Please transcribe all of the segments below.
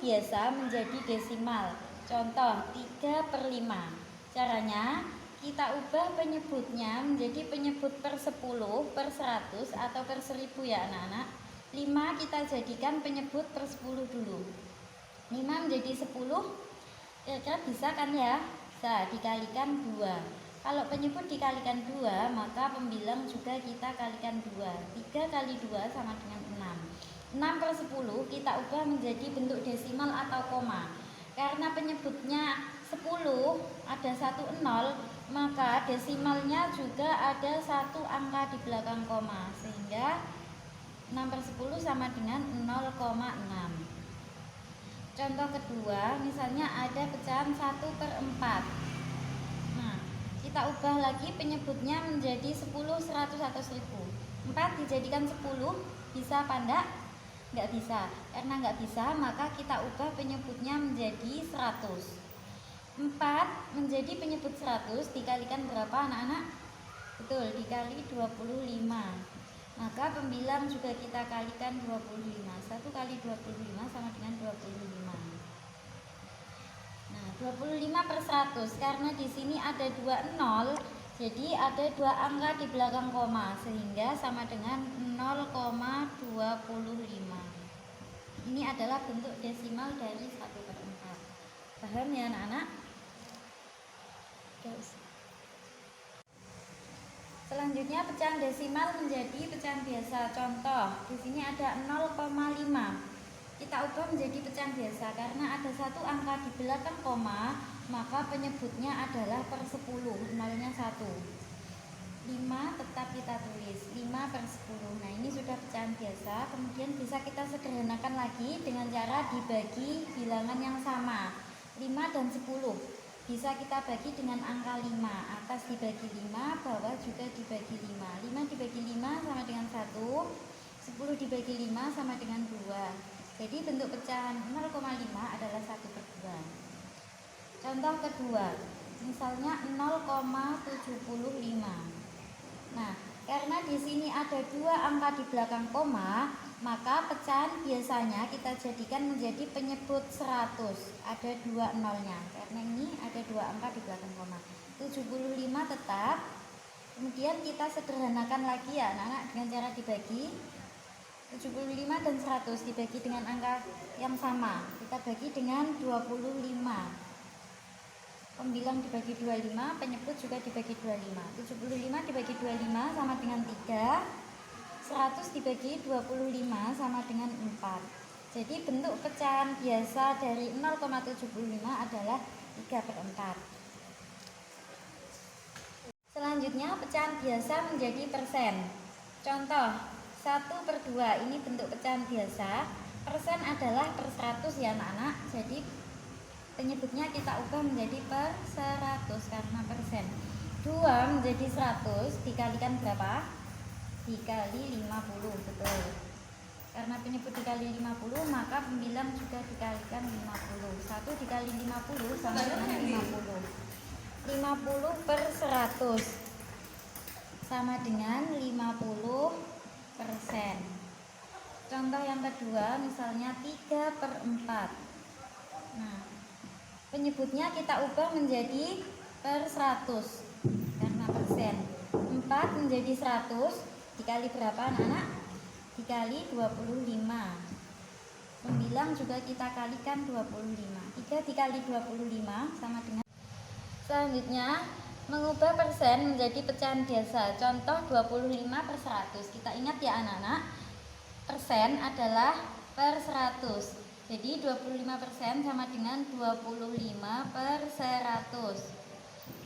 biasa menjadi desimal. Contoh 3/5. Caranya kita ubah penyebutnya menjadi penyebut per 10, per 100 atau per 1000 ya anak-anak. 5 kita jadikan penyebut per 10 dulu. 5 menjadi 10, kira-kira bisa kan ya? Bisa, dikalikan 2. Kalau penyebut dikalikan 2, maka pembilang juga kita kalikan 2. 3 kali 2 sama dengan 6. 6/10 kita ubah menjadi bentuk desimal atau koma. Karena penyebutnya 10 ada 1 0, maka desimalnya juga ada 1 angka di belakang koma, sehingga 6/10 sama dengan 0,6. Contoh kedua, misalnya ada pecahan 1/4. Nah, kita ubah lagi penyebutnya menjadi 10, 100 atau 1000. 4 dijadikan 10, bisa apa enggak? Enggak bisa. Karena enggak bisa, maka kita ubah penyebutnya menjadi 100. 4 menjadi penyebut 100 dikalikan berapa anak-anak? Betul, dikali 25. Maka pembilang juga kita kalikan 25. 1 kali 25 sama dengan 25. Nah, 25/100 karena di sini ada 2 0, jadi ada 2 angka di belakang koma, sehingga sama dengan 0,25. Ini adalah bentuk desimal dari 1/4. Paham ya anak-anak? Selanjutnya pecahan desimal menjadi pecahan biasa. Contoh, di sini ada 0,5. Kita ubah menjadi pecahan biasa karena ada 1 angka di belakang koma, maka penyebutnya adalah per 10, nolnya 1. 5 tetap kita tulis 5/10. Nah, ini sudah pecahan biasa. Kemudian bisa kita sederhanakan lagi dengan cara dibagi bilangan yang sama. 5 dan 10 bisa kita bagi dengan angka 5. Atas dibagi 5, bawah juga dibagi 5. 5 dibagi 5 sama dengan 1. 10 dibagi 5 sama dengan 2. Jadi bentuk pecahan 0,5 adalah 1/2. Contoh kedua, misalnya 0,75. Nah, karena di sini ada 2 angka di belakang koma, maka pecahan biasanya kita jadikan menjadi penyebut 100. Ada 2 nolnya. Karena ini ada 2 angka di belakang koma. 75 tetap. Kemudian kita sederhanakan lagi ya anak-anak dengan cara dibagi. 75 dan 100 dibagi dengan angka yang sama. Kita bagi dengan 25. Pembilang dibagi 25, penyebut juga dibagi 25. 75 dibagi 25 sama dengan 3. 100 dibagi 25 sama dengan 4. Jadi bentuk pecahan biasa dari 0,75 adalah 3/4. Selanjutnya pecahan biasa menjadi persen. Contoh 1/2, ini bentuk pecahan biasa. Persen adalah per 100 ya anak-anak. Jadi penyebutnya kita ubah menjadi per 100 karena persen. 2 menjadi 100 dikalikan berapa? Dikali 50, betul. Karena penyebut dikali 50, maka pembilang juga dikalikan 50. 1 dikali 50 sama dengan 50. 50/100 sama dengan 50%. Contoh yang kedua, misalnya 3/4. Nah, penyebutnya kita ubah menjadi per 100 karena persen. 4 menjadi 100 dikali berapa anak-anak? Dikali 25. Pembilang juga kita kalikan 25. 3 dikali 25 sama dengan. Selanjutnya mengubah persen menjadi pecahan biasa. Contoh 25/100. Kita ingat ya anak-anak, persen adalah per 100. Jadi 25% sama dengan 25/100.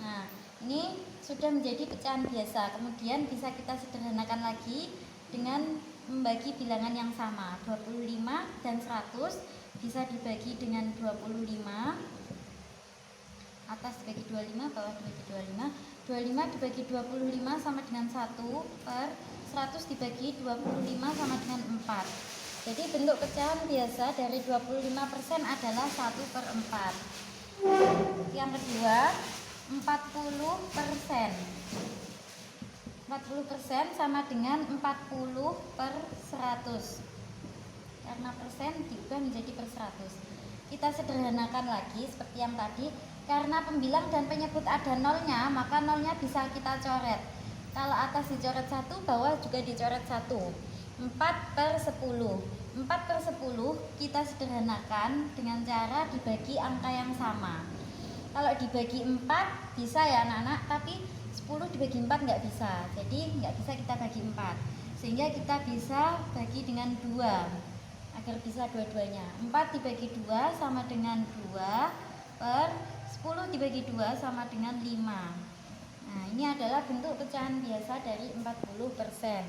Nah, ini sudah menjadi pecahan biasa. Kemudian bisa kita sederhanakan lagi dengan membagi bilangan yang sama. 25 dan 100 bisa dibagi dengan 25. Atas dibagi 25, bawah dibagi 25. 25 dibagi 25 sama dengan 1, per 100 dibagi 25 sama dengan 4. Jadi bentuk pecahan biasa dari 25% adalah 1/4. Yang kedua, 40%. 40% sama dengan 40/100. Karena persen diubah menjadi per 100. kita sederhanakan lagi seperti yang tadi. Karena pembilang dan penyebut ada nolnya, maka nolnya bisa kita coret. Kalau atas dicoret 1, bawah juga dicoret 1. 4/10. 4/10 kita sederhanakan dengan cara dibagi angka yang sama. Kalau dibagi 4 bisa ya anak-anak, tapi 10 dibagi 4 nggak bisa. Jadi nggak bisa kita bagi 4. Sehingga kita bisa bagi dengan 2 agar bisa dua-duanya. 4 dibagi 2 sama dengan 2/10 dibagi 2 sama dengan 5. Nah, ini adalah bentuk pecahan biasa dari 40%.